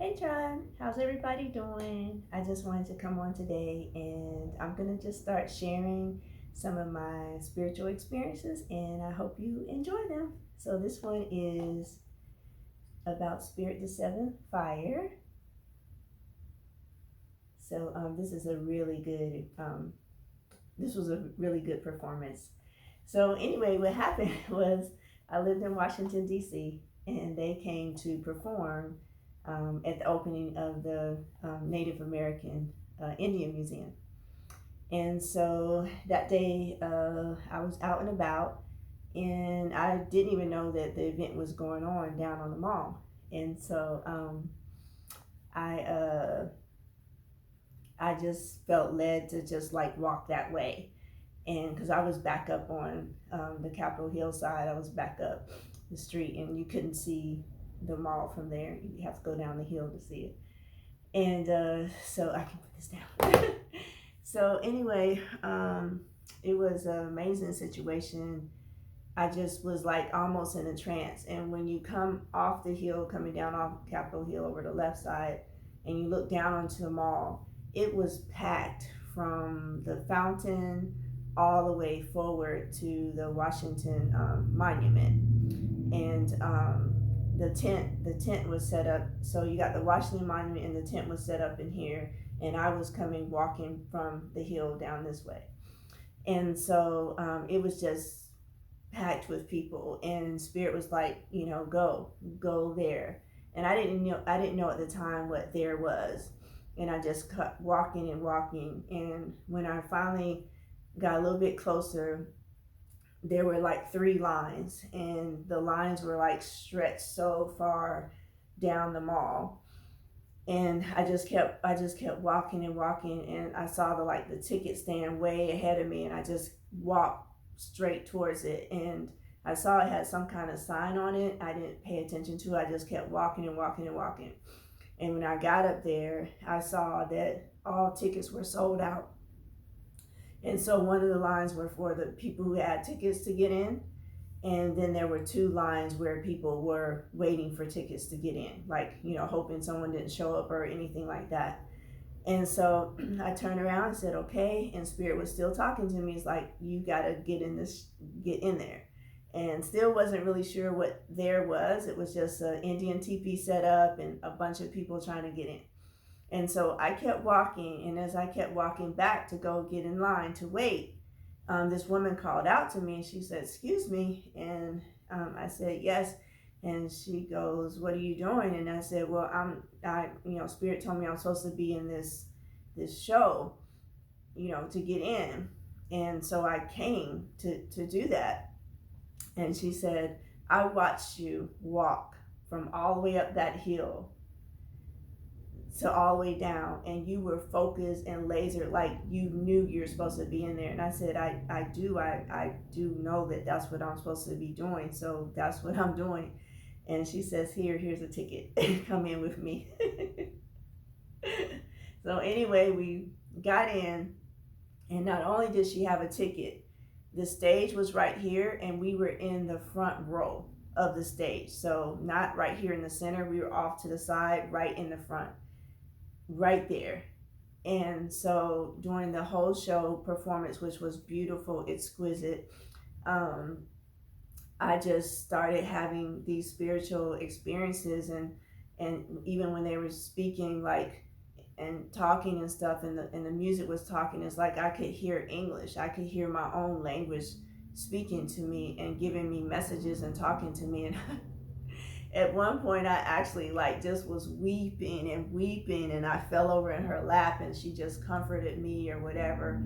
Hey Tron, how's everybody doing? I just wanted to come on today and I'm going to just start sharing some of my spiritual experiences and I hope you enjoy them. So, this one is about Spirit the Seventh Fire. So, this is a really good, this was a really good performance. So, anyway, what happened was I lived in Washington, D.C., and they came to perform at the opening of the Native American Indian Museum. And so that day I was out and about, and I didn't even know that the event was going on down on the mall. And so I I just felt led to just like walk that way, and because I was back up on the Capitol Hill side, I was back up the street, and you couldn't see the mall from there. You have to go down the hill to see it. And so I can put this down. So anyway, it was an amazing situation. I just was like almost in a trance. And when you come off the hill, coming down off Capitol Hill over the left side, and you look down onto the mall, it was packed from the fountain all the way forward to the Washington Monument. And the tent was set up. So you got the Washington Monument, and the tent was set up in here. And I was walking from the hill down this way. And so it was just packed with people, and Spirit was like, go there. And I didn't know at the time what there was, and I just kept walking and walking. And when I finally got a little bit closer, there were like three lines, and the lines were like stretched so far down the mall. And I just kept walking and walking, and I saw the ticket stand way ahead of me, and I just walked straight towards it. And I saw it had some kind of sign on it. I didn't pay attention to it. I just kept walking and walking and walking. And when I got up there, I saw that all tickets were sold out. And so one of the lines were for the people who had tickets to get in. And then there were two lines where people were waiting for tickets to get in, hoping someone didn't show up or anything like that. And so I turned around and said, okay. And Spirit was still talking to me. It's like, you got to get in there. And still wasn't really sure what there was. It was just an Indian teepee set up and a bunch of people trying to get in. And so I kept walking. And as I kept walking back to go get in line to wait, this woman called out to me, and she said, excuse me. And I said, yes. And she goes, what are you doing? And I said, well, Spirit told me I'm supposed to be in this show, to get in. And so I came to do that. And she said, I watched you walk from all the way up that hill to all the way down, and you were focused and laser, like you knew you were supposed to be in there. And I said, I do know that that's what I'm supposed to be doing, so that's what I'm doing. And she says, here's a ticket. Come in with me. So anyway, we got in, and not only did she have a ticket, the stage was right here, and we were in the front row of the stage. So not right here in the center, we were off to the side, right in the front, right there. And so during the whole show performance, which was beautiful, exquisite, I just started having these spiritual experiences, and even when they were speaking, and talking and stuff, and the music was talking, it's like I could hear English. I could hear my own language speaking to me and giving me messages and talking to me. And at one point I actually just was weeping and weeping, and I fell over in her lap, and she just comforted me or whatever.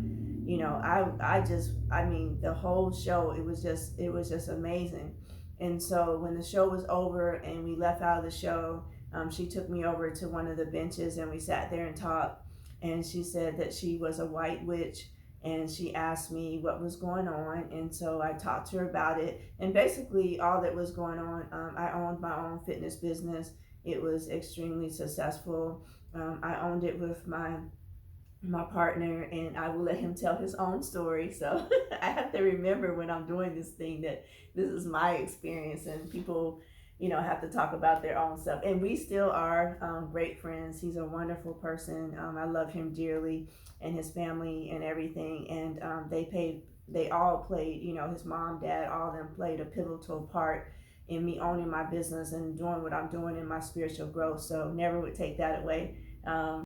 The whole show, it was just amazing. And so when the show was over and we left out of the show, she took me over to one of the benches, and we sat there and talked. And she said that she was a white witch, and she asked me what was going on. And so I talked to her about it. And basically all that was going on, I owned my own fitness business. It was extremely successful. I owned it with my partner, and I will let him tell his own story. So I have to remember when I'm doing this thing that this is my experience, and people have to talk about their own stuff. And we still are great friends. He's a wonderful person. I love him dearly, and his family and everything. And they all played, his mom, dad, all of them played a pivotal part in me owning my business and doing what I'm doing in my spiritual growth. So never would take that away.